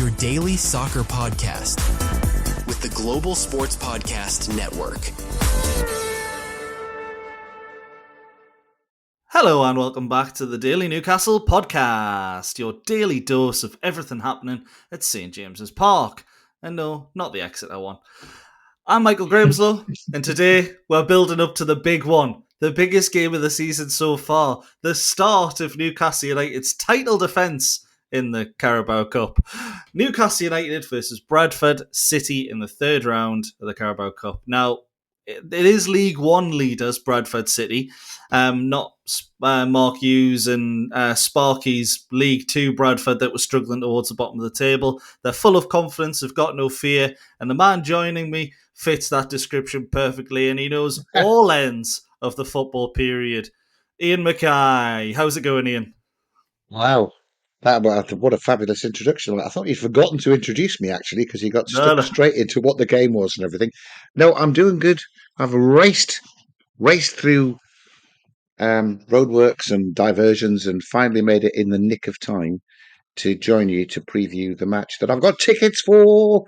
your daily soccer podcast with the Global Sports Podcast Network. Hello and welcome back to the Daily Newcastle podcast, your daily dose of everything happening at St James's Park. And no, not the Exeter one. I'm Michael Grahamslaw, and today we're building up to the big one, the biggest game of the season so far, the start of Newcastle United's title defence in the Carabao Cup. Newcastle United versus Bradford City in the third round of the Carabao Cup. Now, it is League One leaders, Bradford City, not Mark Hughes and Sparky's League Two Bradford that was struggling towards the bottom of the table. They're full of confidence, they've got no fear, and the man joining me fits that description perfectly, and he knows all ends of the football period. Iain McKay. How's it going, Iain? Wow. What a fabulous introduction. I thought you'd forgotten to introduce me, actually, because you got stuck No. straight into what the game was and everything. No, I'm doing good. I've raced through roadworks and diversions and finally made it in the nick of time to join you to preview the match that I've got tickets for.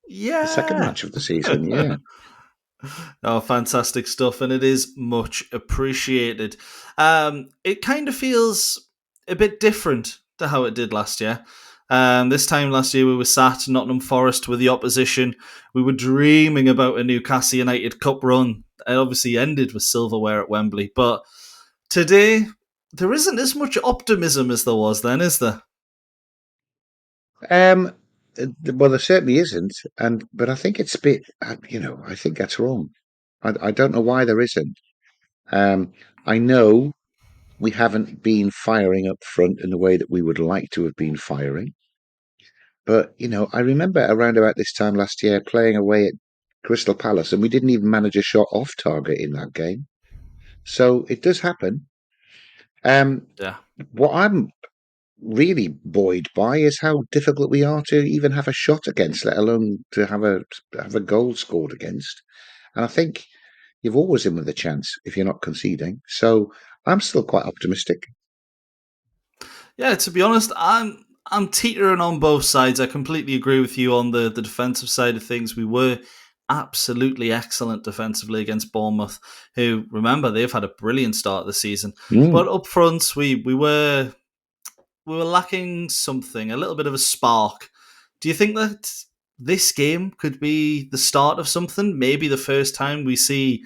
Yeah. The second match of the season, yeah. Oh, fantastic stuff, and it is much appreciated. It kind of feels a bit different to how it did last year. This time last year, we were sat Nottingham Forest with the opposition. We were dreaming about a Newcastle United Cup run. It obviously ended with silverware at Wembley, but today there isn't as much optimism as there was then, is there? Well, there certainly isn't, but I think it's a bit. I think that's wrong. I don't know why there isn't. I know we haven't been firing up front in the way that we would like to have been firing. But, I remember around about this time last year playing away at Crystal Palace, and we didn't even manage a shot off target in that game. So it does happen. Yeah. What I'm really buoyed by is how difficult we are to even have a shot against, let alone to have a goal scored against. And I think you've always in with a chance if you're not conceding. So I'm still quite optimistic. Yeah, to be honest, I'm teetering on both sides. I completely agree with you on the defensive side of things. We were absolutely excellent defensively against Bournemouth, who, remember, they've had a brilliant start of the season. But up front, we were lacking something, a little bit of a spark. Do you think that this game could be the start of something? Maybe the first time we see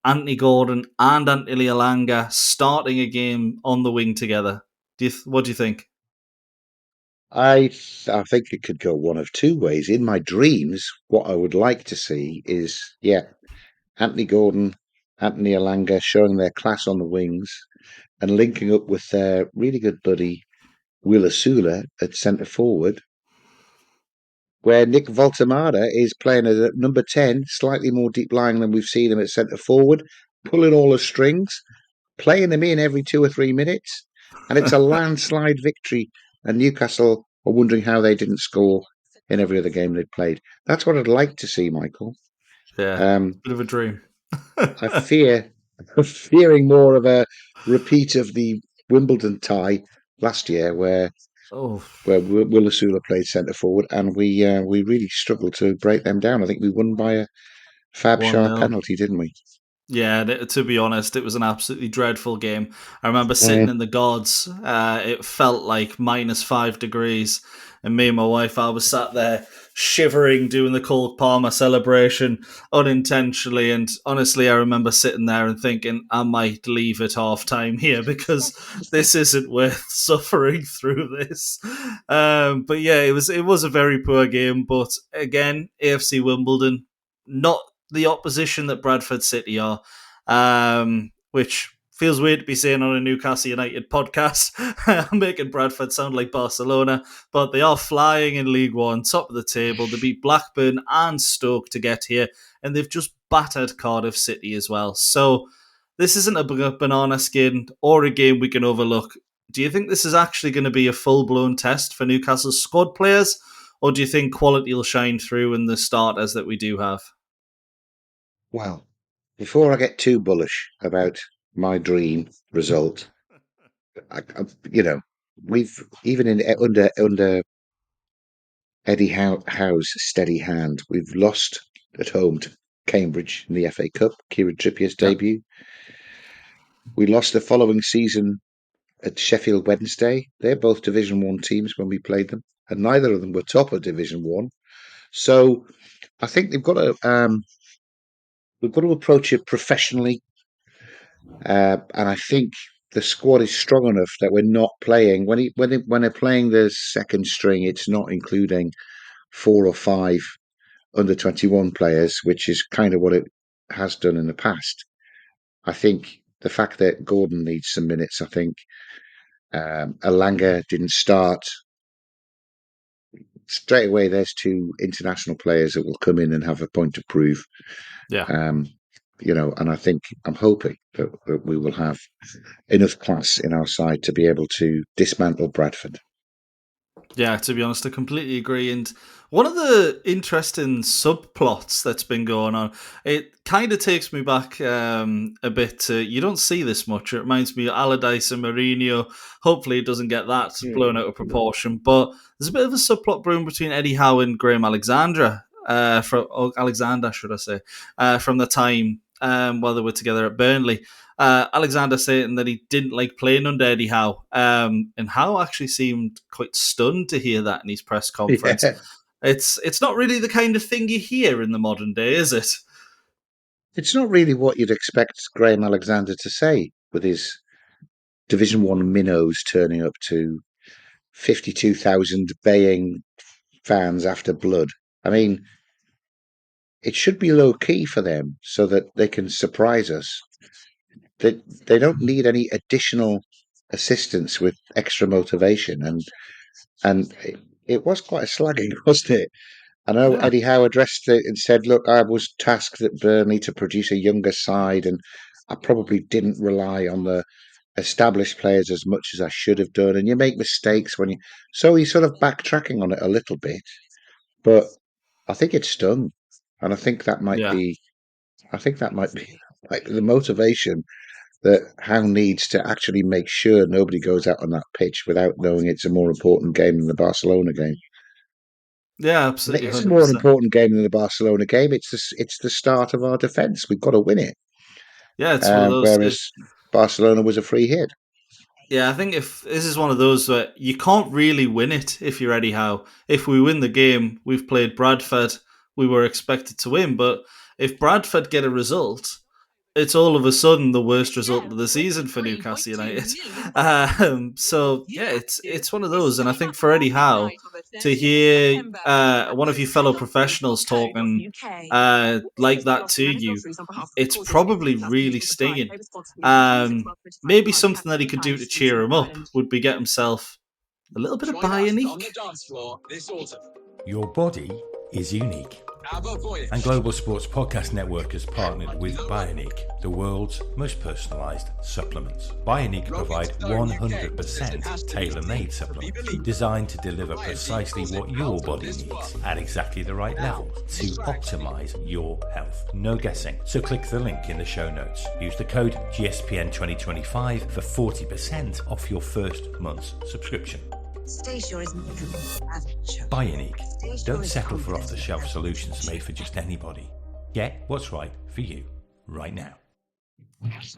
Anthony Gordon and Anthony Alanga starting a game on the wing together. What do you think? I think it could go one of two ways. In my dreams, what I would like to see is, Anthony Gordon, Anthony Alanga showing their class on the wings and linking up with their really good buddy Willis Sula at centre forward, where Nick Voltemada is playing at number 10, slightly more deep lying than we've seen him at centre forward, pulling all the strings, playing them in every 2 or 3 minutes, and it's a landslide victory. And Newcastle are wondering how they didn't score in every other game they'd played. That's what I'd like to see, Michael. Yeah, bit of a dream. I'm fearing more of a repeat of the Wimbledon tie last year, where Willis Sula played centre forward, and we really struggled to break them down. I think we won by a Fab Sharp penalty, didn't we? Yeah, to be honest, it was an absolutely dreadful game. I remember sitting in the gods. It felt like -5 degrees. And me and my wife, I was sat there shivering, doing the Cole Palmer celebration unintentionally. And honestly, I remember sitting there and thinking, I might leave at half time here because this isn't worth suffering through this. But yeah, it was a very poor game. But again, AFC Wimbledon, not the opposition that Bradford City are, which feels weird to be saying on a Newcastle United podcast. I'm making Bradford sound like Barcelona, but they are flying in League One, top of the table. They beat Blackburn and Stoke to get here, and they've just battered Cardiff City as well. So this isn't a banana skin or a game we can overlook. Do you think this is actually going to be a full-blown test for Newcastle's squad players, or do you think quality will shine through in the starters that we do have? Well, before I get too bullish about my dream result, we've even under Eddie Howe's steady hand. We've lost at home to Cambridge in the FA Cup, Kieran Trippier's Yeah. debut. We lost the following season at Sheffield Wednesday. They're both Division 1 teams when we played them, and neither of them were top of Division 1. So I think we've got to approach it professionally, and I think the squad is strong enough that we're not playing when they're playing the second string. It's not including 4 or 5 under 21 players, which is kind of what it has done in the past. I think the fact that Gordon needs some minutes. I think Alanga didn't start straight away. There's 2 international players that will come in and have a point to prove. Yeah. And I think I'm hoping that we will have enough class in our side to be able to dismantle Bradford. Yeah, to be honest, I completely agree. And one of the interesting subplots that's been going on, it kind of takes me back a bit to, you don't see this much. It reminds me of Allardyce and Mourinho. Hopefully it doesn't get that blown out of proportion. But there's a bit of a subplot brewing between Eddie Howe and Graham Alexander, Alexander, should I say, from the time while they were together at Burnley. Alexander saying that he didn't like playing under Eddie Howe. And Howe actually seemed quite stunned to hear that in his press conference. Yeah. It's not really the kind of thing you hear in the modern day, is it? It's not really what you'd expect Graham Alexander to say with his Division 1 minnows turning up to 52,000 baying fans after blood. I mean, it should be low key for them so that they can surprise us. They don't need any additional assistance with extra motivation, and it was quite a slagging, wasn't it? I know Yeah. Eddie Howe addressed it and said, "Look, I was tasked at Burnley to produce a younger side, and I probably didn't rely on the established players as much as I should have done. And you make mistakes when you." So he's sort of backtracking on it a little bit, but I think it's stung, and I think that might Yeah. be. I think that might be like the motivation that Howe needs to actually make sure nobody goes out on that pitch without knowing it's a more important game than the Barcelona game. Yeah, And it absolutely, is a more 100%. important game than the Barcelona game. It's the start of our defence. We've got to win it. Yeah, it's one of those. Whereas Barcelona was a free hit. Yeah, I think if this is one of those where you can't really win it if you're Eddie Howe. If we win the game, we've played Bradford, we were expected to win. But if Bradford get a result, it's all of a sudden the worst result of the season for Newcastle United. So yeah, it's one of those, and I think for Eddie Howe to hear one of your fellow professionals talking like that to you, it's probably really stinging. Maybe something that he could do to cheer him up would be get himself a little bit of bionique. Your body is unique. And Global Sports Podcast Network has partnered with Bionique, the world's most personalised supplements. Bionique provide 100% tailor-made supplements designed to deliver precisely what your body needs at exactly the right level to optimise your health. No guessing. So click the link in the show notes. Use the code GSPN2025 for 40% off your first month's subscription. Bionique. Don't settle for off-the-shelf solutions made for just anybody. Get what's right for you right now.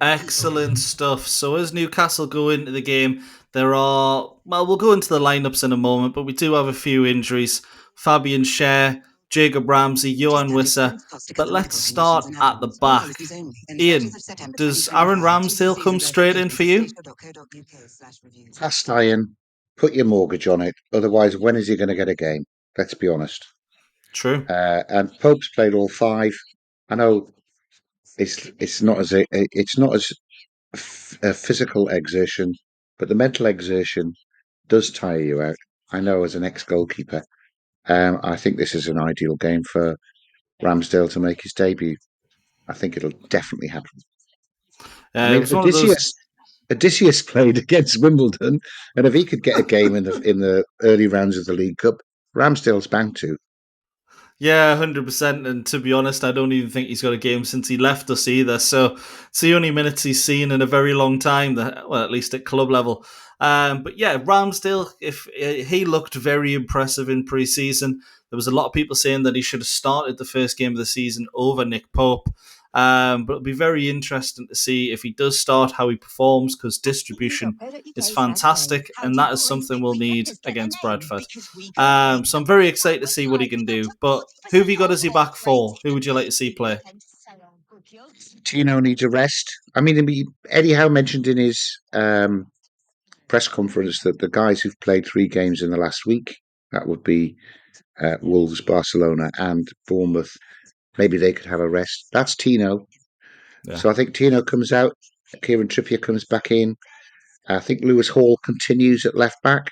Excellent stuff. So as Newcastle go into the game, we'll go into the lineups in a moment, but we do have a few injuries. Fabian Schär, Jacob Ramsey, Johan Wissa. But let's start at the back. Iain, does Aaron Ramsdale come straight in for you? Cast iron, put your mortgage on it. Otherwise, when is he going to get a game? Let's be honest. True. And Pope's played all 5. I know it's not as a physical exertion, but the mental exertion does tire you out. I know as an ex-goalkeeper, I think this is an ideal game for Ramsdale to make his debut. I think it'll definitely happen. I It mean, was one of those. Odysseus played against Wimbledon, and if he could get a game in the early rounds of the League Cup, Ramsdale's bound to. Yeah, 100%. And to be honest, I don't even think he's got a game since he left us either. So it's the only minutes he's seen in a very long time, well, at least at club level. But yeah, Ramsdale, if he looked very impressive in pre-season. There was a lot of people saying that he should have started the first game of the season over Nick Pope. But it'll be very interesting to see if he does start, how he performs, because distribution is fantastic, and that is something we'll need against Bradford. So I'm very excited to see what he can do. But who have you got as your back four? Who would you like to see play? Tino needs a rest. I mean, Eddie Howe mentioned in his press conference that the guys who've played 3 games in the last week, that would be Wolves, Barcelona, and Bournemouth, maybe they could have a rest. That's Tino. Yeah. So I think Tino comes out. Kieran Trippier comes back in. I think Lewis Hall continues at left back.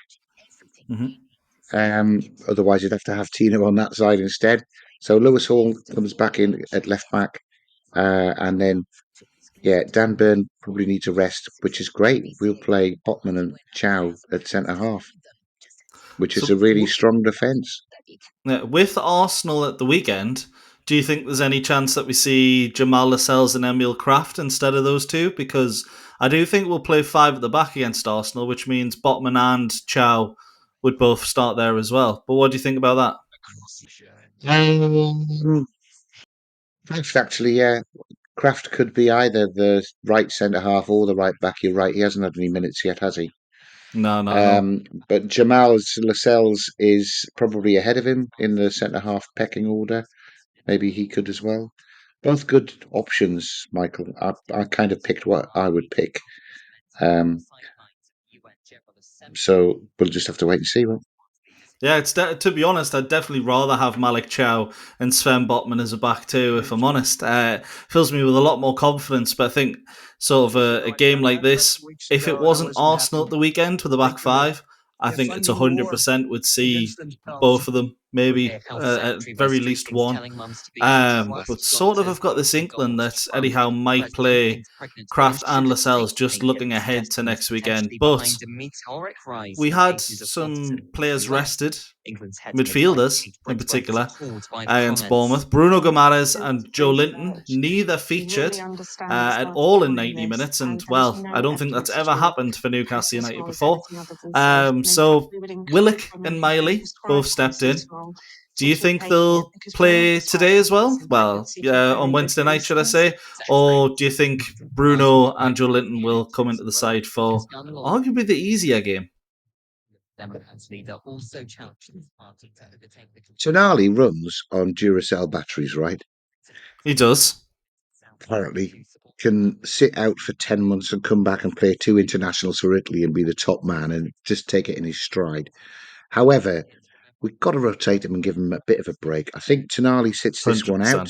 Otherwise, you'd have to have Tino on that side instead. So Lewis Hall comes back in at left back. And then, yeah, Dan Burn probably needs a rest, which is great. We'll play Botman and Chow at centre half, which is a really strong defence. With Arsenal at the weekend, do you think there's any chance that we see Jamal Lascelles and Emil Kraft instead of those two? Because I do think we'll play 5 at the back against Arsenal, which means Botman and Chow would both start there as well. But what do you think about Um, Kraft, actually, yeah. Kraft could be either the right centre half or the right back. You're right. He hasn't had any minutes yet, has he? that? No, not at all. But Jamal Lascelles is probably ahead of him in the centre half pecking order. Maybe he could as well. Both good options, Michael. I kind of picked what I would pick. So we'll just have to wait and see. Yeah, to be honest, I'd definitely rather have Malik Chow and Sven Botman as a back two, if I'm honest. Fills me with a lot more confidence, but I think sort of a game like this, if it wasn't Arsenal at the weekend with the back 5, I think it's 100% would see both of them, maybe at very least one. But sort of I've got this inkling that Eddie Howe might play Kraft and Lascelles just looking ahead to next weekend. But we had some players rested, midfielders in particular, against Bournemouth. Bruno Gomares and Joe Linton neither featured at all in 90 minutes, and well, I don't think that's ever happened for Newcastle United before. So Willock and Miley both stepped in. Do you think they'll play today as well? Well, on Wednesday night, should I say? Or do you think Bruno and Joe Linton will come into the side for arguably the easier game? Tonali runs on Duracell batteries, right? He does. Apparently, can sit out for 10 months and come back and play 2 internationals for Italy and be the top man and just take it in his stride. However, we've got to rotate him and give him a bit of a break. I think Tonali sits this one out.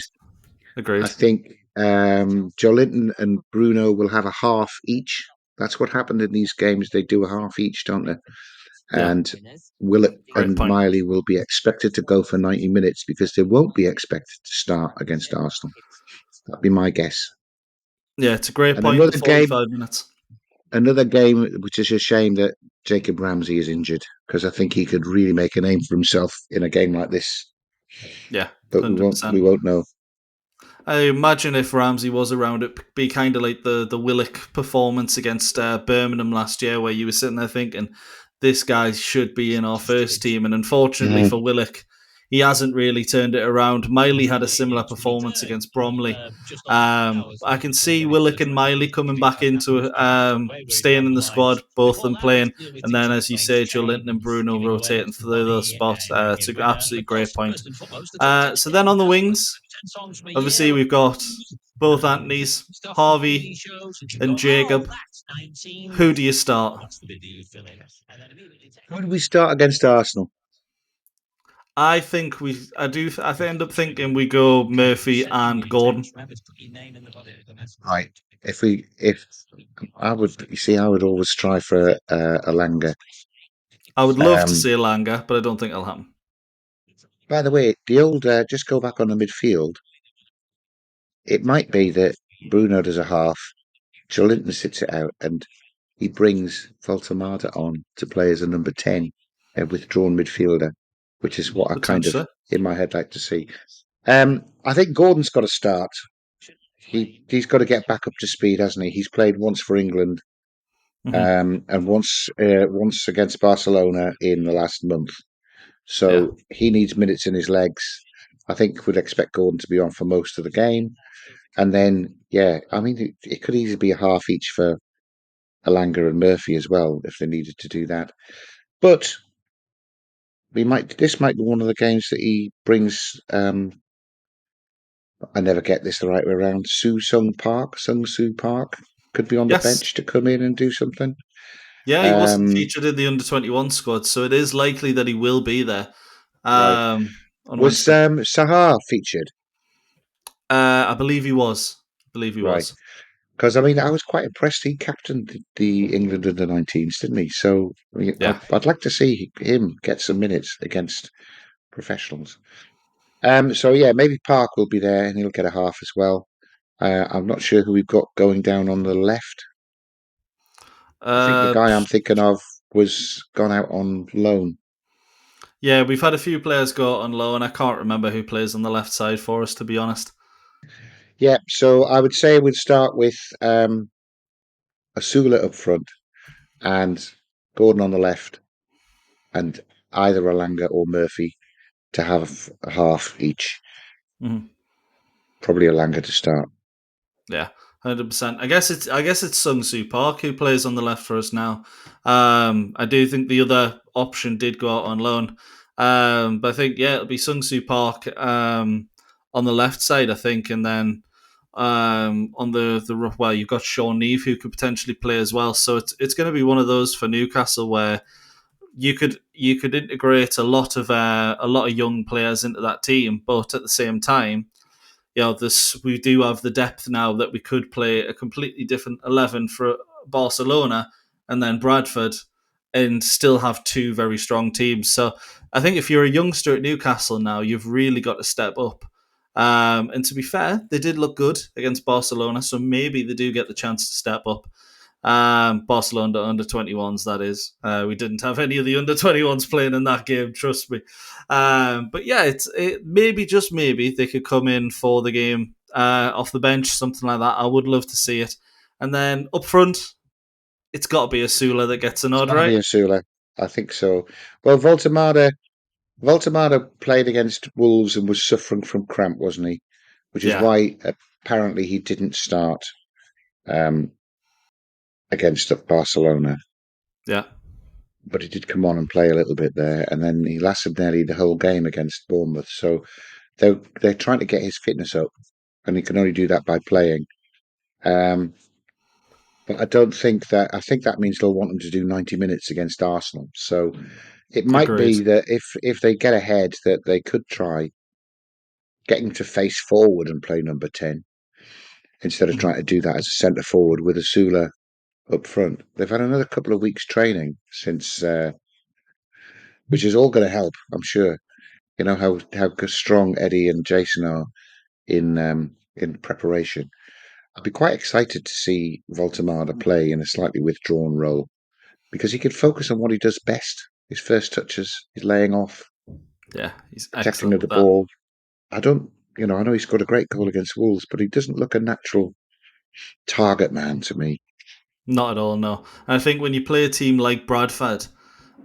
Agreed. I think Joelinton and Bruno will have a half each. That's what happened in these games. They do a half each, don't they? Yeah. And Willett and Miley will be expected to go for 90 minutes because they won't be expected to start against Arsenal. That'd be my guess. Yeah, it's a great point. Another 45 minutes. Another game, which is a shame that Jacob Ramsey is injured because I think he could really make a name for himself in a game like this. Yeah, 100%. But we won't know. I imagine if Ramsey was around, it'd be kind of like the Willock performance against Birmingham last year, where you were sitting there thinking, this guy should be in our first team. And unfortunately for Willock, he hasn't really turned it around. Miley had a similar performance against Bromley. I can see Willock and Miley coming back into staying in the squad, both of them playing. And then, as you say, Joe Linton and Bruno rotating through those spots. It's an absolutely great point. So then on the wings, obviously we've got both Anthonys, Harvey and Jacob. Who do you start? Who do we start against Arsenal? I think I end up thinking we go Murphy and Gordon. Right. I would always try for Elanga. I would love to see Elanga, but I don't think it'll happen. By the way, the old just go back on the midfield. It might be that Bruno does a half, Joelinton sits it out, and he brings Voltamata on to play as a number 10, a withdrawn midfielder. which is what I kind of Potentially. in my head like to see. I think Gordon's got to start. He's got to get back up to speed, hasn't he? He's played once for England, and once against Barcelona in the last month. Yeah. So he needs minutes in his legs. I think we'd expect Gordon to be on for most of the game. And then, yeah, I mean, it could easily be a half each for Alanga and Murphy as well if they needed to do that. But this might be one of the games that he brings. I never get this the right way around. Sung Soo Park could be on the Yes. bench to come in and do something. Yeah, he wasn't Um, featured in the under-21 squad, so it is likely that he will be there right. on Was Wednesday. Sahar featured? I believe he was. Right. Because I mean, I was quite impressed. He captained the England under 19s, didn't he? So Yeah. I'd like to see him get some minutes against professionals. So yeah, maybe Park will be there and he'll get a half as well. I'm not sure who we've got going down on the left. I think the Uh, guy I'm thinking of was gone out on loan. yeah, we've had a few players go on loan. I can't remember who plays on the left side for us, to be honest. Yeah, so I would say we'd start with a Sula up front and Gordon on the left, and either Alanga or Murphy to have a half each. Mm-hmm. Probably Alanga to start. Yeah, 100%. I guess it's Sung Soo Park who plays on the left for us now. I do think the other option did go out on loan, but I think it'll be Sung Soo Park on the left side. I think, and then on the well, you've got Sean Neve who could potentially play as well. So it's going to be one of those for Newcastle where you could integrate a lot of young players into that team, but at the same time, we do have the depth now that we could play a completely different 11 for Barcelona and then Bradford and still have two very strong teams. So I think if you're a youngster at Newcastle now, you've really got to step up. And to be fair, they did look good against Barcelona, so maybe they do get the chance to step up. Barcelona under 21s, that is. We didn't have any of the under 21s playing in that game, trust me. But yeah, maybe, just maybe, they could come in for the game off the bench, something like that. I would love to see it. And then up front, it's got to be a Sula that gets a It's nod, got to be right? a Sula. I think so. Well, Voltemada played against Wolves and was suffering from cramp, wasn't he? Which is Yeah, why apparently he didn't start um, against Barcelona. yeah, But he did come on and play a little bit there, and then he lasted nearly the whole game against Bournemouth. So they're trying to get his fitness up, and he can only do that by playing. Um, but I don't think that. I think that means they'll want him to do 90 minutes against Arsenal. So it might agreed. be that if they get ahead, that they could try getting to face forward and play number 10 instead of Mhm. trying to do that as a centre forward with a Sula up front. They've had another couple of weeks training since, which is all going to help, I'm sure. You know how strong Eddie and Jason are in preparation. I'd be quite excited to see Voltemada play in a slightly withdrawn role because he could focus on what he does best: his first touches, his laying off, Yeah, he's protecting excellent of the with that. ball. I don't, I know he scored a great goal against Wolves, but he doesn't look a natural target man to me. Not at all, no. And I think when you play a team like Bradford,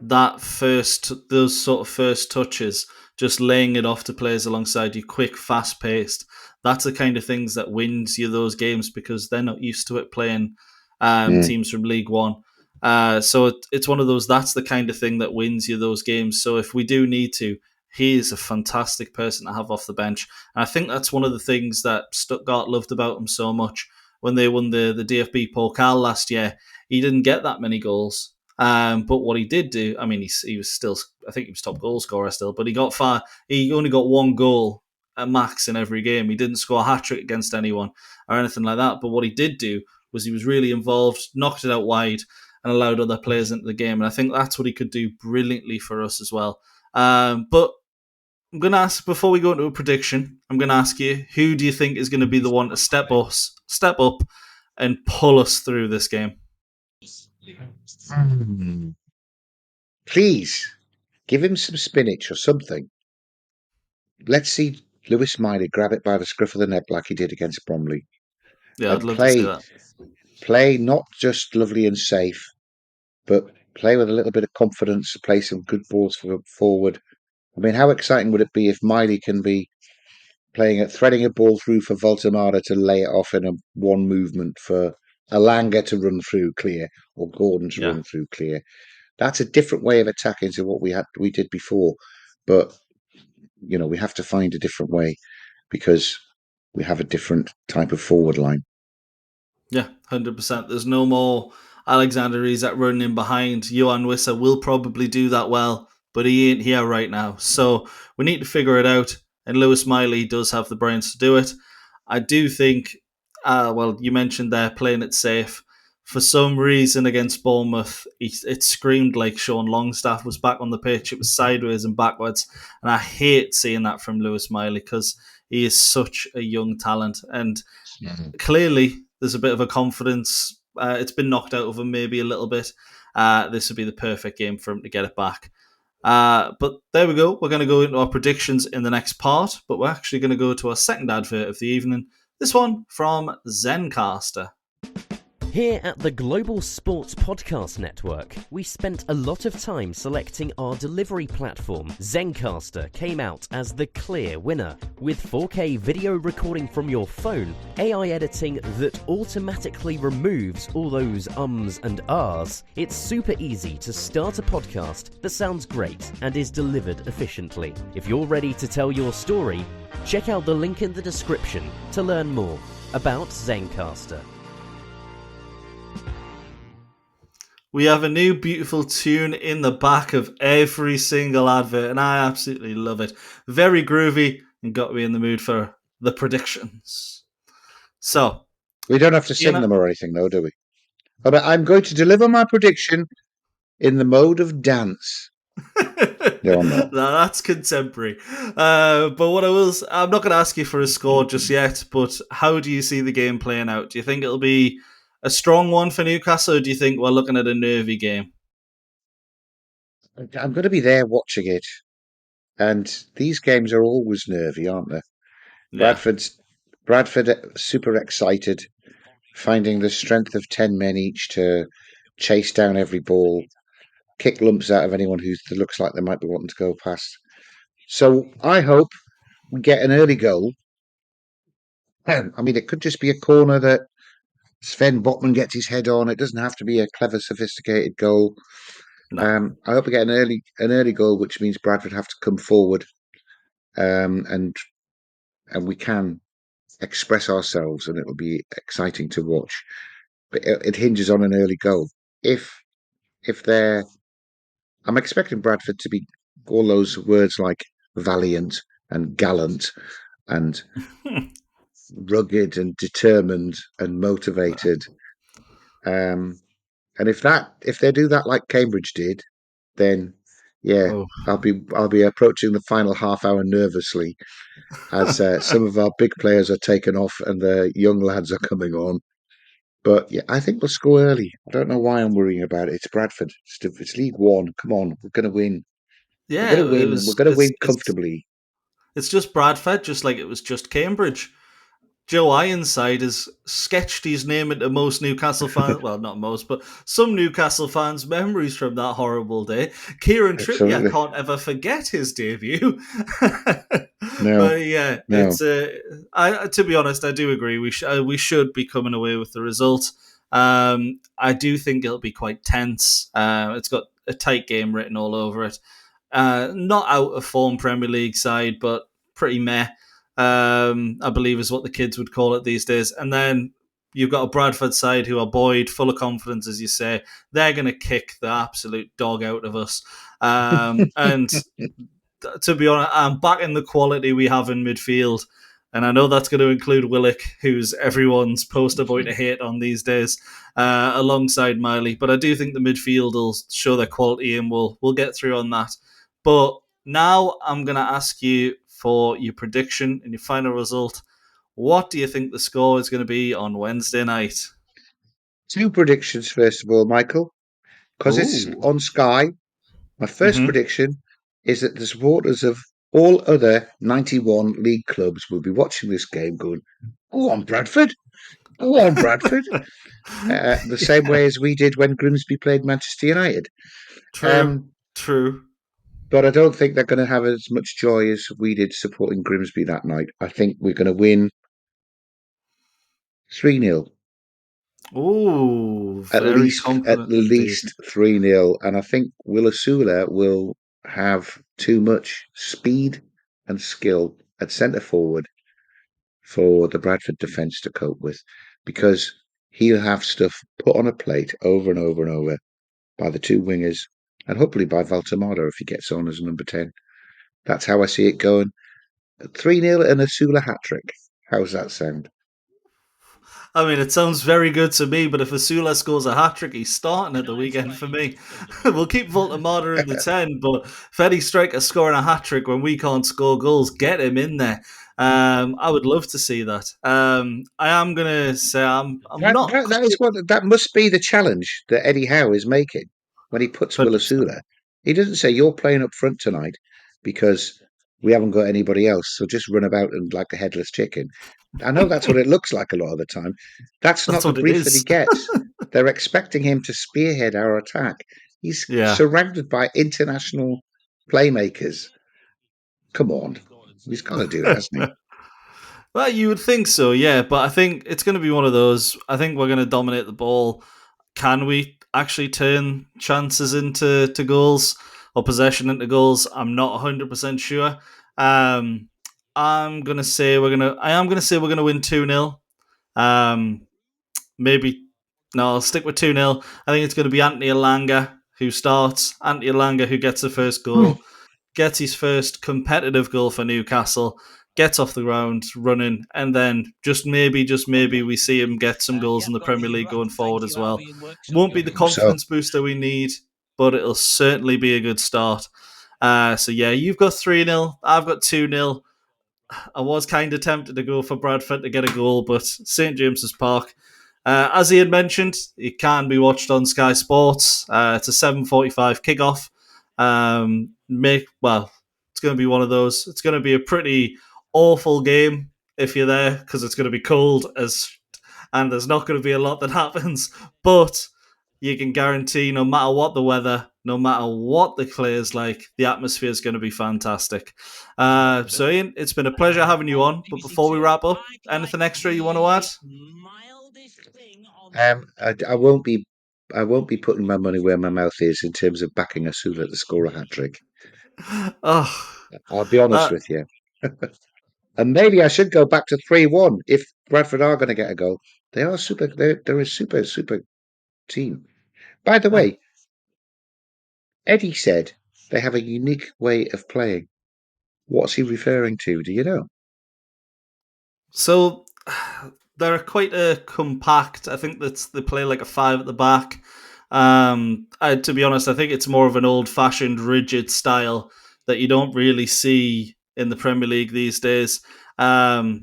those sort of first touches, just laying it off to players alongside you, quick, fast paced, that's the kind of things that wins you those games because they're not used to it playing Mm. teams from League One. So it's one of those, that's the kind of thing that wins you those games. So if we do need to, he is a fantastic person to have off the bench. And I think that's one of the things that Stuttgart loved about him so much when they won the DFB Pokal last year. He didn't get that many goals. But what he did do, I mean, he was still, I think he was top goal scorer still, but he got far. He only got one goal at max in every game. He didn't score a hat trick against anyone or anything like that. But what he did do was he was really involved, knocked it out wide, and allowed other players into the game. And I think that's what he could do brilliantly for us as well. But I'm going to ask, before we go into a prediction, I'm going to ask you, who do you think is going to be the one to step up, and pull us through this game? Mm. Please give him some spinach or something. Let's see Lewis Miley grab it by the scruff of the neck like he did against Bromley. Yeah, I'd And love to see that. play not just lovely and safe, but play with a little bit of confidence, play some good balls forward. I mean, how exciting would it be if Miley can be threading a ball through for Voltemada to lay it off in a one movement for Alanga to run through clear or Gordon to Yeah. run through clear. That's a different way of attacking to what we did before. But we have to find a different way because we have a different type of forward line. Yeah, 100%. There's no more Alexander Isak running in behind. Johan Wissa will probably do that well, but he ain't here right now. So we need to figure it out. And Lewis Miley does have the brains to do it. I do think, you mentioned there playing it safe. For some reason against Bournemouth, it screamed like Sean Longstaff was back on the pitch. It was sideways and backwards. And I hate seeing that from Lewis Miley because he is such a young talent. And clearly, there's a bit of a confidence. It's been knocked out of him maybe a little bit. This would be the perfect game for him to get it back. But there we go. We're going to go into our predictions in the next part, but we're actually going to go to our second advert of the evening. This one from Zencastr. Here at the Global Sports Podcast Network, we spent a lot of time selecting our delivery platform. Zencastr came out as the clear winner. With 4K video recording from your phone, AI editing that automatically removes all those ums and ahs, it's super easy to start a podcast that sounds great and is delivered efficiently. If you're ready to tell your story, check out the link in the description to learn more about Zencastr. We have a new beautiful tune in the back of every single advert, and I absolutely love it. Very groovy and got me in the mood for the predictions. So, we don't have to sing them or anything, though, do we? But I'm going to deliver my prediction in the mode of dance. No, that's contemporary. But what I'm not going to ask you for a score just yet, but how do you see the game playing out? Do you think it'll be a strong one for Newcastle, or do you think we're looking at a nervy game? I'm going to be there watching it, and these games are always nervy, aren't they? Yeah. Bradford super excited, finding the strength of 10 men each to chase down every ball, kick lumps out of anyone who looks like they might be wanting to go past. So I hope we get an early goal. I mean, it could just be a corner that Sven Botman gets his head on. It doesn't have to be a clever, sophisticated goal. No. I hope we get an early goal, which means Bradford have to come forward, and we can express ourselves, and it'll be exciting to watch. But it hinges on an early goal. If I'm expecting Bradford to be all those words like valiant and gallant and rugged and determined and motivated. And if they do that like Cambridge did, then I'll be approaching the final half hour nervously as some of our big players are taken off and the young lads are coming on. But yeah, I think we'll score early. I don't know why I'm worrying about it. It's Bradford. It's League One. Come on, we're going to win. Yeah, we're going to win. We're going to win comfortably. It's just Bradford, just like it was just Cambridge. Joe Ironside has sketched his name into most Newcastle fans, well, not most, but some Newcastle fans' memories from that horrible day. Kieran Trippier can't ever forget his debut. But yeah, no. It's to be honest, I do agree. We should be coming away with the result. I do think it'll be quite tense. It's got a tight game written all over it. Not out of form Premier League side, but pretty meh. I believe is what the kids would call it these days. And then you've got a Bradford side who are buoyed, full of confidence, as you say. They're going to kick the absolute dog out of us. And to be honest, I'm backing the quality we have in midfield. And I know that's going to include Willock, who's everyone's poster boy to hate on these days, alongside Miley. But I do think the midfield will show their quality and we'll get through on that. But now I'm going to ask you for your prediction and your final result. What do you think the score is going to be on Wednesday night? 2 predictions, first of all, Michael, because it's on Sky. My first prediction, is that the supporters of all other 91 league clubs will be watching this game going, go on, Bradford. Go on, Bradford. The same way as we did when Grimsby played Manchester United. True. But I don't think they're going to have as much joy as we did supporting Grimsby that night. I think we're going to win 3-0. Oh, At very least confident indeed. 3-0. And I think Willis Sula will have too much speed and skill at centre forward for the Bradford defence to cope with, because he'll have stuff put on a plate over and over and over by the two wingers, and hopefully by Valtamada if he gets on as number 10. That's how I see it going. 3-0 and a Sula hat-trick. How's that sound? I mean, it sounds very good to me, but if Sula scores a hat-trick, he's starting at the weekend for me. We'll keep Valtamada in the 10, but if Eddie Striker's scoring a hat-trick when we can't score goals, get him in there. I would love to see that. I am going to say I'm not... That must be the challenge that Eddie Howe is making when he puts 100%. Willis Sula. He doesn't say, you're playing up front tonight because we haven't got anybody else, so just run about and like a headless chicken. I know that's what it looks like a lot of the time. That's not the brief that he gets. They're expecting him to spearhead our attack. He's surrounded by international playmakers. Come on. He's got to do that, hasn't he? Well, you would think so, yeah, but I think it's going to be one of those. I think we're going to dominate the ball. Can we actually turn chances into goals or possession into goals? I'm not 100% sure. I am going to say we're going to win 2-0. Maybe no, I'll stick with 2-0. I think it's going to be Anthony Elanga who starts. Anthony Elanga who gets the first goal, gets his first competitive goal for Newcastle, gets off the ground running, and then just maybe we see him get some goals in the Premier League going forward as well. Won't be the confidence booster we need, but it'll certainly be a good start. So yeah, you've got 3-0, I've got 2-0. I was kind of tempted to go for Bradford to get a goal, but St James's Park, as he had mentioned, it can be watched on Sky Sports. It's a 7:45 kickoff. It's going to be one of those. It's going to be a pretty awful game if you're there because it's going to be cold and there's not going to be a lot that happens. But you can guarantee no matter what the weather, no matter what the clay is like, the atmosphere is going to be fantastic. So Iain, it's been a pleasure having you on. But before we wrap up, anything extra you want to add? I won't be putting my money where my mouth is in terms of backing a Sula to score a hat-trick. I'll be honest with you. And maybe I should go back to 3-1 if Bradford are going to get a goal. They are super. They're a super team. By the way, Eddie said they have a unique way of playing. What's he referring to? Do you know? So they're quite a compact. I think they play like a 5 at the back. To be honest, I think it's more of an old-fashioned, rigid style that you don't really see in the Premier League these days. I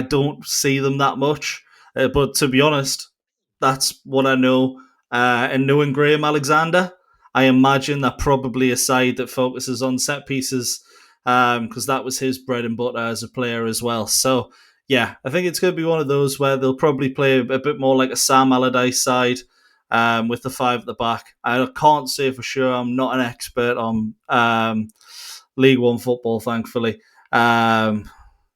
don't see them that much, but to be honest, that's what I know. And knowing Graham Alexander, I imagine they're probably a side that focuses on set pieces because that was his bread and butter as a player as well. So, yeah, I think it's going to be one of those where they'll probably play a bit more like a Sam Allardyce side with the 5 at the back. I can't say for sure. I'm not an expert on League One football, thankfully. Not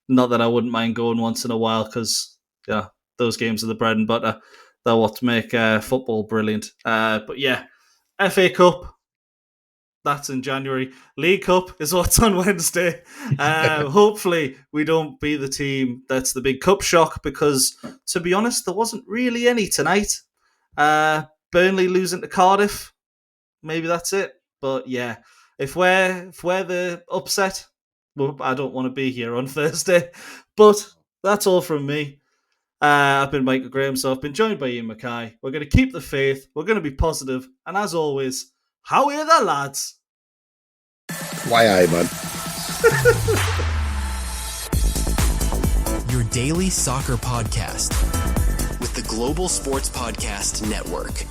that I wouldn't mind going once in a while because those games are the bread and butter. They're what make football brilliant. But yeah, FA Cup, that's in January. League Cup is what's on Wednesday. Hopefully we don't be the team that's the big cup shock because, to be honest, there wasn't really any tonight. Burnley losing to Cardiff, maybe that's it. But yeah, if we're the upset, well, I don't want to be here on Thursday. But that's all from me. I've been Michael Grahamslaw. I've been joined by Iain Mackay. We're going to keep the faith. We're going to be positive. And as always, how are the lads? Why, aye, man. Your daily soccer podcast with the Global Sports Podcast Network.